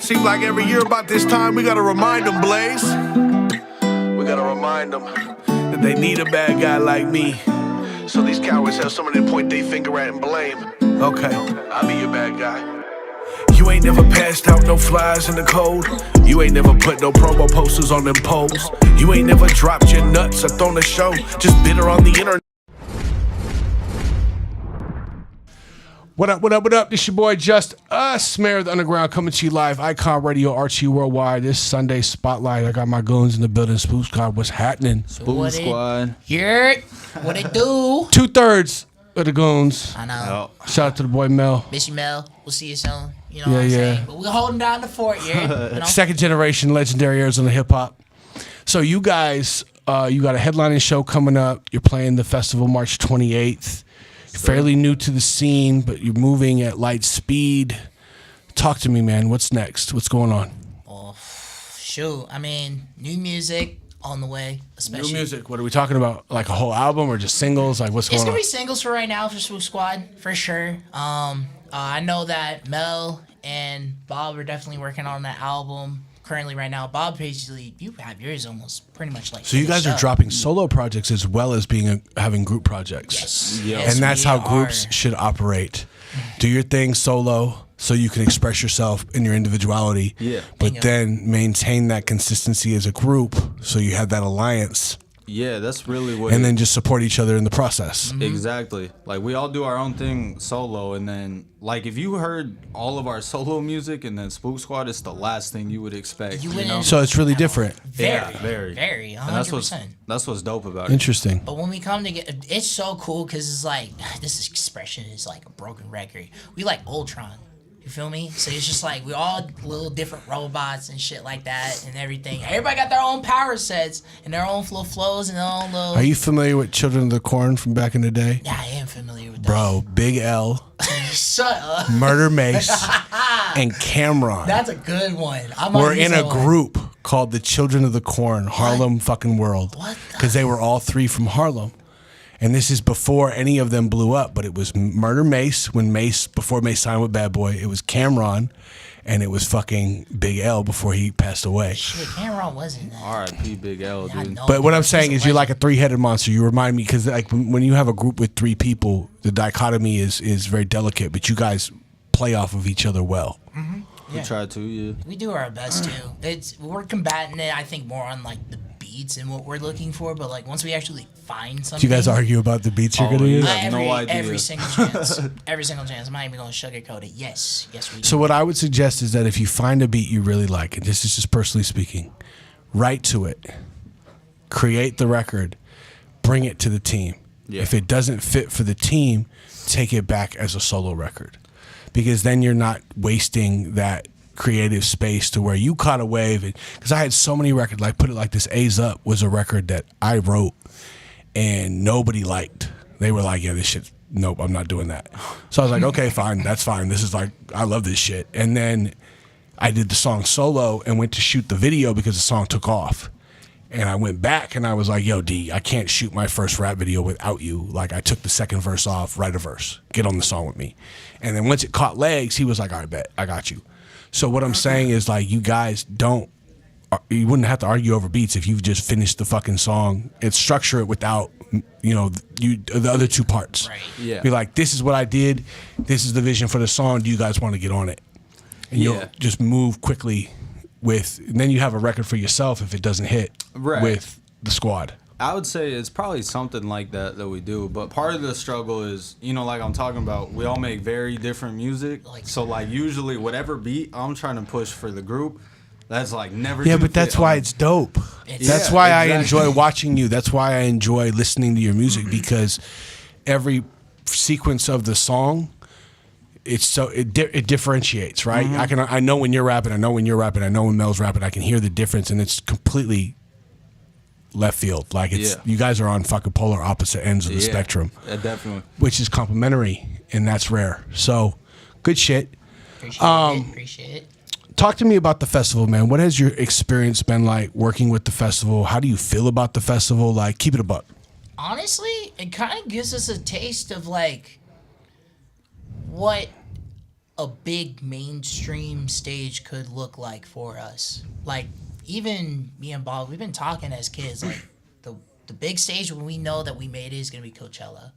Seems like every year about this time we gotta remind them, Blaze. We gotta remind them that they need a bad guy like me. So these cowards have someone to point their finger at and blame. Okay, I'll be your bad guy. You ain't never passed out no flies in the cold. You ain't never put no promo posters on them poles. You ain't never dropped your nuts or thrown a show. Just bitter on the internet. What up, what up, what up? This your boy Just Us, Mayor of the Underground, coming to you live. Icon Radio, Archie Worldwide. This Sunday Spotlight. I got my goons in the building. Spook Squad, what's happening? Spook Squad. Yurt, what it do? 2/3 of the goons. I know. Shout out to the boy Mel. Miss you, Mel. We'll see you soon. You know what I'm saying? But we're holding down the fort, Yurt. You know? Second generation legendary Arizona hip hop. So you guys, you got a headlining show coming up. You're playing the festival March 28th. You're fairly new to the scene, but you're moving at light speed. Talk to me, man. What's next? What's going on? Oh, shoot. I mean, new music on the way. Especially. New music. What are we talking about? Like a whole album or just singles? Like what's going on? It's gonna be singles for right now for Spook Squad for sure. I know that Mel and Bob are definitely working on that album currently right now. Bob, basically, you have yours almost pretty much like. So you guys are dropping solo projects as well as having group projects. Yes. Yes, and that's how groups should operate. Do your thing solo so you can express yourself in your individuality. Yeah. But then maintain that consistency as a group so you have that alliance. Yeah, that's really what. And then just support each other in the process. Mm-hmm. Exactly. Like we all do our own thing solo, and then like if you heard all of our solo music and then Spook Squad, it's the last thing you would expect. You know? So it's really different. Very, 100%. And that's what's dope about it. Interesting. But when we come together, it's so cool because it's like this expression is like a broken record. We like Ultron. You feel me? So it's just like we all little different robots and shit like that and everything. Everybody got their own power sets and their own flows and their own little. Are you familiar with Children of the Corn from back in the day? Yeah, I am familiar with that. Bro, Big L, Shut up. Murder Mace, and Cameron. That's a good one. We're in a group called the Children of the Corn, Harlem fucking World. What? Because they were all three from Harlem. And this is before any of them blew up, but it was Murder Mace before Mace signed with Bad Boy. It was Cameron, and it was fucking Big L before he passed away. Shit, Cameron wasn't that. R.I.P. Big L, dude. But what I'm saying is you're like a three-headed monster. You remind me, because like when you have a group with three people, the dichotomy is very delicate, but you guys play off of each other well. Mm-hmm. We try to, yeah. We do our best too. We're combating it, I think, more on like the beats and what we're looking for. But like once we actually find something, Do you guys argue about the beats you're gonna use? I have no idea. Every single chance. Every single chance. I'm not even gonna sugarcoat it. Yes, we do. So what I would suggest is that if you find a beat you really like, and this is just personally speaking, write to it, create the record, bring it to the team. Yeah. If it doesn't fit for the team, take it back as a solo record, because then you're not wasting that creative space to where you caught a wave. Because I had so many records, like put it like this, A's Up was a record that I wrote and nobody liked. They were like, yeah, this shit, nope, I'm not doing that. So I was like, okay, fine, that's fine. This is like, I love this shit. And then I did the song solo and went to shoot the video because the song took off. And I went back and I was like, yo, D, I can't shoot my first rap video without you. Like, I took the second verse off, write a verse, get on the song with me. And then once it caught legs, he was like, all right, bet, I got you. So what I'm saying is, like, you guys you wouldn't have to argue over beats if you've just finished the fucking song and structure it without, the other two parts. Right. Yeah. Be like, this is what I did. This is the vision for the song. Do you guys want to get on it? And you'll just move quickly and then you have a record for yourself if it doesn't hit with the squad. I would say it's probably something like that we do, but part of the struggle is, like I'm talking about, we all make very different music. So like usually whatever beat I'm trying to push for the group, that's like never. Yeah, but that's why it's dope. That's why I enjoy watching you. That's why I enjoy listening to your music, because every sequence of the song, it differentiates, right? Mm-hmm. I know when you're rapping, I know when you're rapping, I know when Mel's rapping. I can hear the difference, and it's completely left field. Like you guys are on fucking polar opposite ends of the spectrum. Yeah, definitely. Which is complimentary, and that's rare. So, good shit. Appreciate it. Talk to me about the festival, man. What has your experience been like working with the festival? How do you feel about the festival? Like, keep it a buck. Honestly, it kind of gives us a taste of like what a big mainstream stage could look like for us. Like, even me and Bob, we've been talking as kids, like, the big stage when we know that we made it is going to be Coachella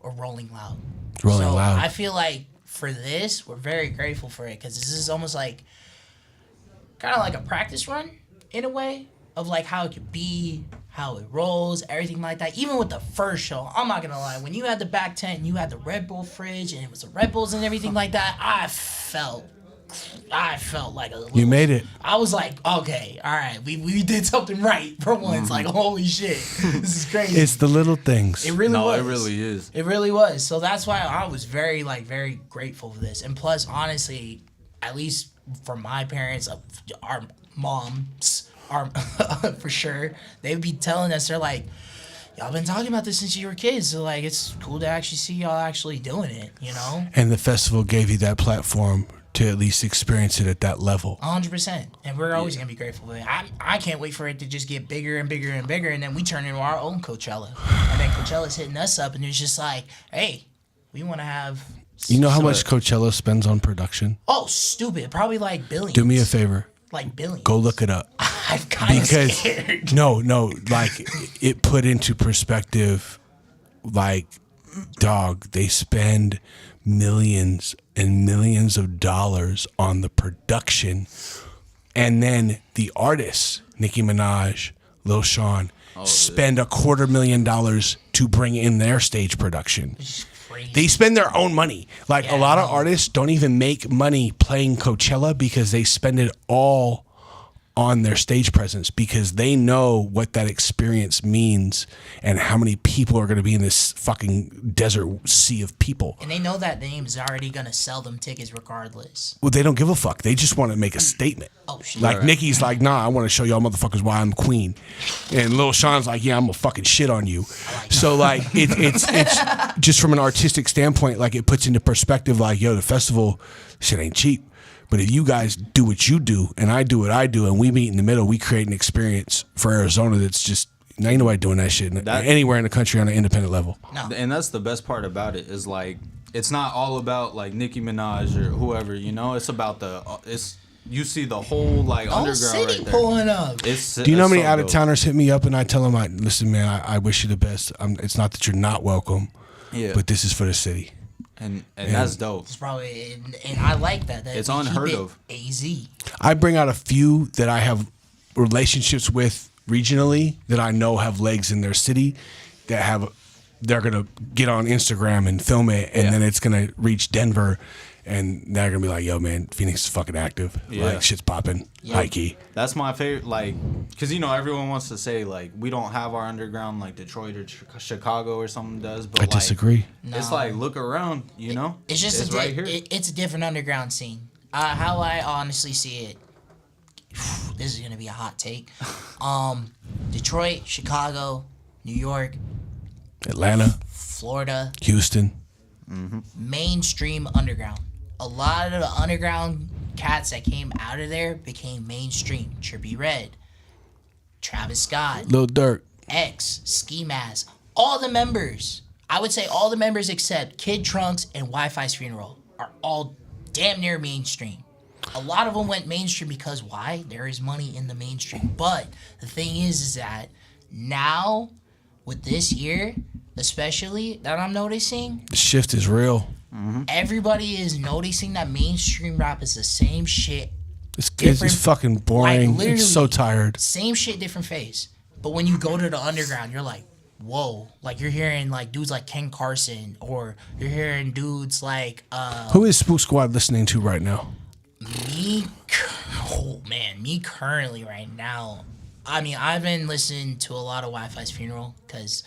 or Rolling Loud. Rolling so Loud. I feel like for this, we're very grateful for it because this is almost like, kind of like a practice run in a way of like how it could be, how it rolls, everything like that. Even with the first show, I'm not gonna lie, when you had the back tent and you had the Red Bull fridge and it was the Red Bulls and everything like that, I felt like a little, You made it. I was like, okay, all right, we did something right for once. Like, holy shit, this is crazy. It's the little things. It really was. It really is. It really was. So that's why I was very grateful for this. And plus, honestly, at least for my parents, our moms, for sure, they would be telling us, they're like, y'all been talking about this since you were kids, so like it's cool to actually see y'all actually doing it, you know? And the festival gave you that platform to at least experience it at that level. 100%. And we're always going to be grateful for it. I can't wait for it to just get bigger and bigger and bigger, and then we turn into our own Coachella. And then Coachella's hitting us up, and it's just like, hey, we want to have... You know how much Coachella spends on production? Oh, stupid. Probably like billions. Do me a favor. Like billions. Go look it up. I'm kind of scared. Because no, like it put into perspective, like, dog, they spend millions and millions of dollars on the production, and then the artists, Nicki Minaj, Lil Sean, spend $250,000 to bring in their stage production. Crazy. They spend their own money. Like, Yeah, a lot of no. artists don't even make money playing Coachella because they spend it all on their stage presence, because they know what that experience means and how many people are going to be in this fucking desert sea of people. And they know that name is already going to sell them tickets regardless. Well, they don't give a fuck. They just want to make a statement. Oh, shit. Like, Nicki's like, nah, I want to show y'all motherfuckers why I'm queen. And Lil Sean's like, yeah, I'm gonna fucking shit on you. So, like, it's just from an artistic standpoint, like, it puts into perspective, like, yo, the festival shit ain't cheap. But if you guys do what you do and I do what I do and we meet in the middle, we create an experience for Arizona that's just, ain't nobody doing that shit anywhere in the country on an independent level. No. And that's the best part about it is, like, it's not all about like Nicki Minaj or whoever, you know. It's about you see the whole like Whole underground city right there. pulling up. Do you know how many so out of dope. towners hit me up and I tell them, listen, man, I wish you the best. It's not that you're not welcome, Yeah. but this is for the city. And that's dope. It's probably, and I like that. It's we keep unheard it of. AZ. I bring out a few that I have relationships with regionally that I know have legs in their city, they're gonna get on Instagram and film it, and then it's gonna reach Denver, and they're gonna be like, yo, man, Phoenix is fucking active. Yeah. Like, shit's popping. Yeah. High key. That's my favorite, like, because, you know, everyone wants to say, like, we don't have our underground like Detroit or Chicago or something does, but I like, disagree. It's like, look around, you know? It's just right here. It's a different underground scene. How I honestly see it, this is gonna be a hot take. Detroit, Chicago, New York, Atlanta, Florida, Houston. mainstream underground. A lot of the underground cats that came out of there became mainstream. Trippie Redd, Travis Scott, Lil Durk. X, Ski Mask, all the members. I would say all the members except Kid Trunks and Wi-Fi's Funeral are all damn near mainstream. A lot of them went mainstream because why? There is money in the mainstream. But the thing is that now, with this year, especially that I'm noticing, The shift is real. everybody is noticing that mainstream rap is the same shit. It's fucking boring. Like, It's so literally, tired. Same shit, different face. But when you go to the underground, you're like, whoa. Like, you're hearing, like, dudes like Ken Carson, or you're hearing dudes like, Who is Spook Squad listening to right now? me currently right now. I mean, I've been listening to a lot of Wi-Fi's Funeral, because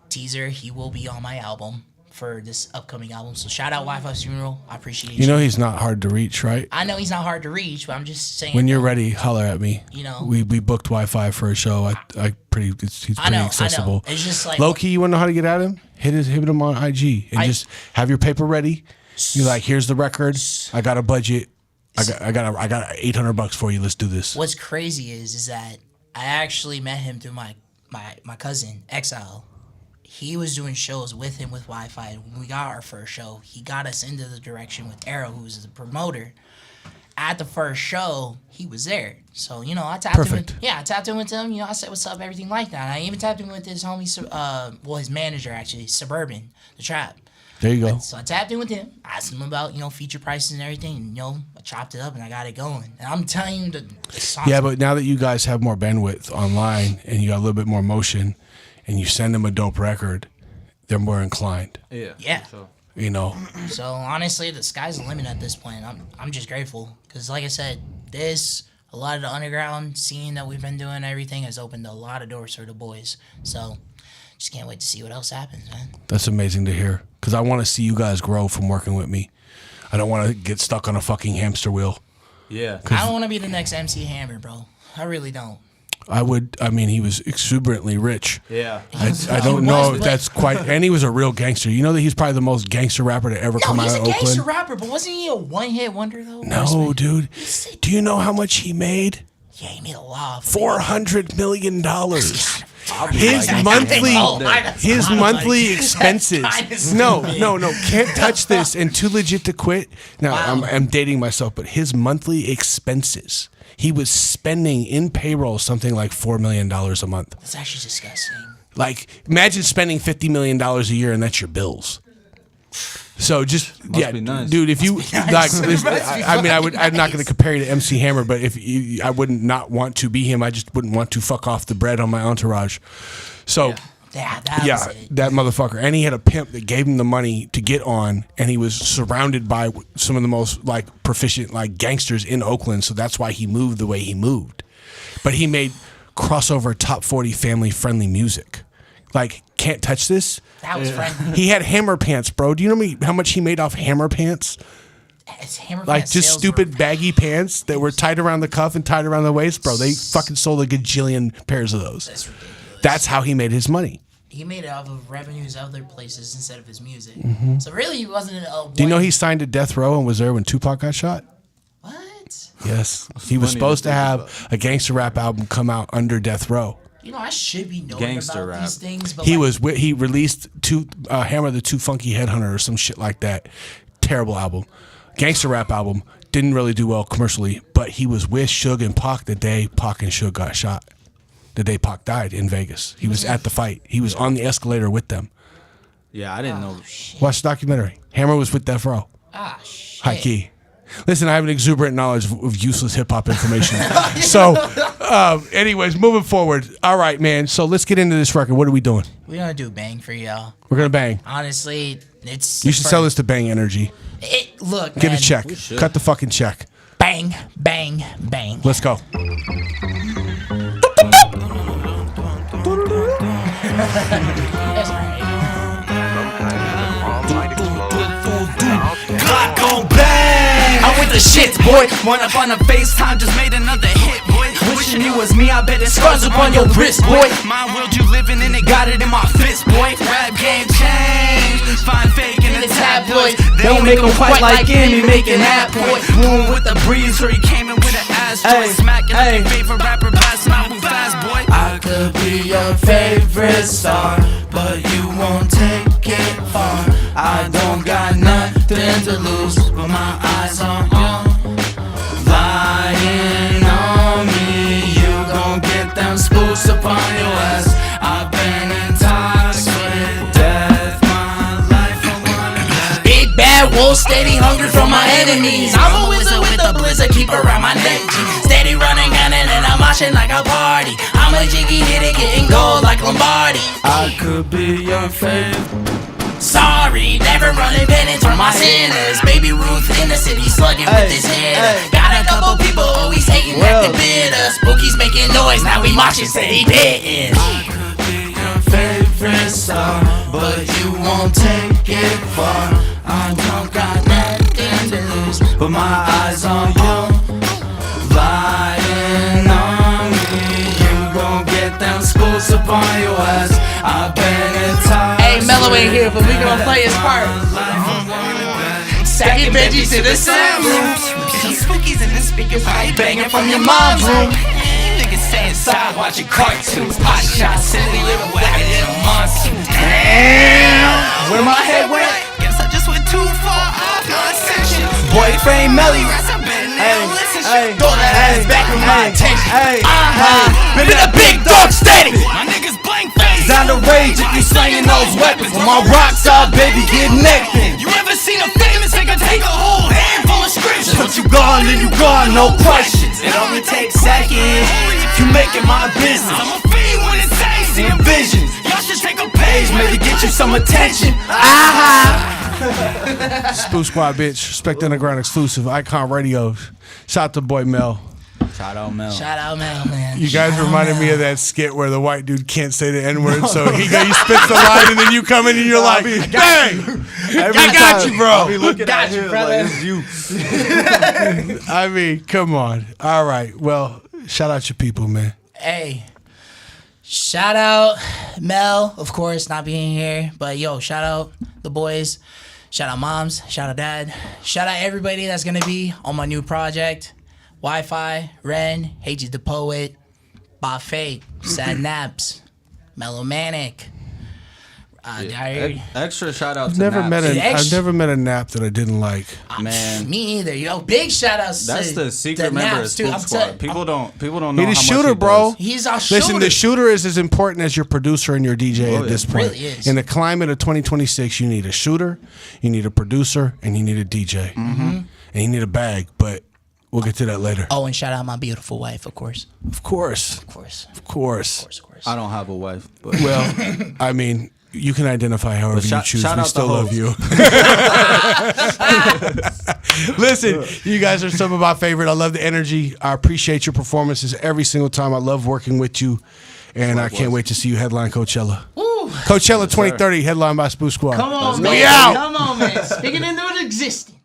Teaser, he will be on my album for this upcoming album. So shout out Wi-Fi's Funeral. I appreciate you. You know he's not hard to reach, right? I know he's not hard to reach, but I'm just saying. When you're ready, holler at me. You know. we booked Wi-Fi for a show. He's pretty I know. accessible. It's just like, Low key, you want to know how to get at him? Hit him on IG and just have your paper ready. You're like, here's the record. I got a budget. I got $800 for you. Let's do this. what's crazy is that I actually met him through my cousin, Exile. he was doing shows with him with Wi-Fi. When we got our first show, he got us into the direction with Arrow, who was the promoter. At the first show, he was there. So, you know, I tapped him. I tapped in with him. You know, I said, what's up, everything like that. And I even tapped in with his homie, his manager, actually, Suburban, the Trap. There you go. So I tapped in with him, asked him about, you know, feature prices and everything. And, you know, I chopped it up and I got it going. And I'm telling you, the songs. Yeah, but now that you guys have more bandwidth online and you got a little bit more motion and you send them a dope record, they're more inclined. Yeah. So. You know. So honestly, the sky's the limit at this point. I'm just grateful because, like I said, a lot of the underground scene that we've been doing, everything has opened a lot of doors for the boys. So just can't wait to see what else happens, man. That's amazing to hear because I want to see you guys grow from working with me. I don't want to get stuck on a fucking hamster wheel. Yeah. I don't want to be the next MC Hammer, bro. I really don't. I mean, he was exuberantly rich. Yeah. I don't know if that's quite, and he was a real gangster. You know that he's probably the most gangster rapper to ever come out of Oakland? He's a gangster rapper, but wasn't he a one-hit wonder, though? No, dude. Do you know how much he made? Yeah, he made a lot. $400 million. His monthly expenses. No, can't touch this and too legit to quit. Now, I'm dating myself, but his monthly expenses, he was spending in payroll something like $4 million a month. That's actually disgusting. Like, imagine spending $50 million a year and that's your bills. So just Must be nice. Dude, if you like, I'm not going to compare you to MC Hammer, but I wouldn't not want to be him. I just wouldn't want to fuck off the bread on my entourage. So that motherfucker, and he had a pimp that gave him the money to get on, and he was surrounded by some of the most like proficient like gangsters in Oakland. So that's why he moved the way he moved. But he made crossover top 40 family friendly music. Like, can't touch this. That was friendly. He had Hammer Pants, bro. Do you know how much he made off Hammer Pants? Like just stupid baggy pants that were tied around the cuff and tied around the waist, bro. They fucking sold a gajillion pairs of those. That's ridiculous. That's how he made his money. He made it off of revenues other places instead of his music. Mm-hmm. So really, he wasn't a. Do you know he signed to Death Row and was there when Tupac got shot? What? Yes, he was supposed to have a gangster rap album come out under Death Row. You know, I should be knowing about these things, but he released Hammer the Too Funky Headhunter or some shit like that. Terrible album, gangster rap album. Didn't really do well commercially, but he was with Suge and Pac the day Pac and Suge got shot. The day Pac died in Vegas. He was at the fight. He was on the escalator with them. Yeah, I didn't know. Watch the documentary. Hammer was with Death Row. Shit. High key. Listen, I have an exuberant knowledge of useless hip-hop information. So, anyways, moving forward. All right, man. So let's get into this record. What are we doing? We're going to do Bang for y'all. We're going to bang. Honestly, it's... You should sell this to Bang Energy. Look, Get a check. Cut the fucking check. Bang, bang, bang. Let's go. That's right. I'm with the shits, boy. One up on a FaceTime, just made another hit, boy. Wishing it was me, I bet it scars up on your wrist, boy. My world you living in, it got it in my fist, boy. Rap game changed, find fake in the tabloids. They don't make them quite like him, he making that point. Boom with the breeze, or he came in with an ass joint. Smacking up your favorite rapper, blasting out move fast, boy. I could be your favorite star, but you won't take it far. I don't got nothing to lose, but my eyes on you. Lying on me, you gon' get them spooks upon your ass. I've been in talks with death, my life I wanna die. Big bad wolf, steady hungry from my enemies. I'm a wizard with a blizzard, keep around my neck. Steady running, gunning, and I'm moshing like a party. I'm a jiggy hitter, getting gold like Lombardi. I could be your favorite. Sorry, never running penance for my sinners. Baby Ruth in the city slugging with his head. Got a couple people always hating at the bitter. Spooky's making noise, now we moshing, steady pitting. I could be your favorite star, but you won't take it far. I don't got nothing to lose, but my eyes on you. Lying on me, you gon' get them spooks upon your ass. I've been in time. Hey, Mello ain't here, but we gonna play his part. Stacking veggies in the sunroom. Spookies in the speakers, I banging from your mom's room. You niggas stay inside watching cartoons. Hot shots, silly little wagon in a monsoon. Damn. Where my head went? Guess I just went too far off my section. Boyfriend Melly. Hey, throw that ass back in my attention. Been in a big dog steady. My niggas blank face. Down the rage if you slinging those weapons. When my rocks out, baby, get naked. You ever seen a famous nigga take a whole handful of scriptures? Once you gone, then you gone, no questions. It only takes seconds. You making my business. I'm a fiend when it's safe. Seeing visions. Y'all should take a page, maybe get you some attention. Spook Squad, bitch. Respect Underground exclusive. Icon Radio. Shout out to boy Mel. Shout out Mel. Shout out Mel, man. You guys reminded me of that skit where the white dude can't say the N-word, so he spits the line, and then you come in and you're like, "Bang! I got you, bro." I'll be looking Got at you, him brother. like it's you. I mean, come on. All right. Well, shout out your people, man. Hey, shout out Mel, of course, not being here. But yo, shout out the boys. Shout out moms. Shout out dad. Shout out everybody that's going to be on my new project. Wi-Fi, Ren, Hagey the Poet, Bob Fate, Sad Naps, Melomanic. Extra shout out to I've never Naps. met a nap that I didn't like. Man. Me either. Yo, big shout outs That's to the secret the member of Naps, too. Spook I'm Squad. telling- People don't know He the how much shooter, he bro. does. He's our shooter. Listen, the shooter is as important as your producer and your DJ at this point. Really is. In the climate of 2026, you need a shooter, you need a producer, and you need a DJ. And you need a bag, but we'll get to that later. Oh, and shout out my beautiful wife, of course. Of course. Of course. Of course. Of course. I don't have a wife, but Well, I mean, you can identify however you choose. shout We out still the love hoes. you. Listen, you guys are some of my favorite. I love the energy. I appreciate your performances every single time. I love working with you. And I can't wait to see you headline Coachella. Ooh. Coachella 2030, headline by Spook Squad. Come on, We man. out. Come on, man. Speaking into existence.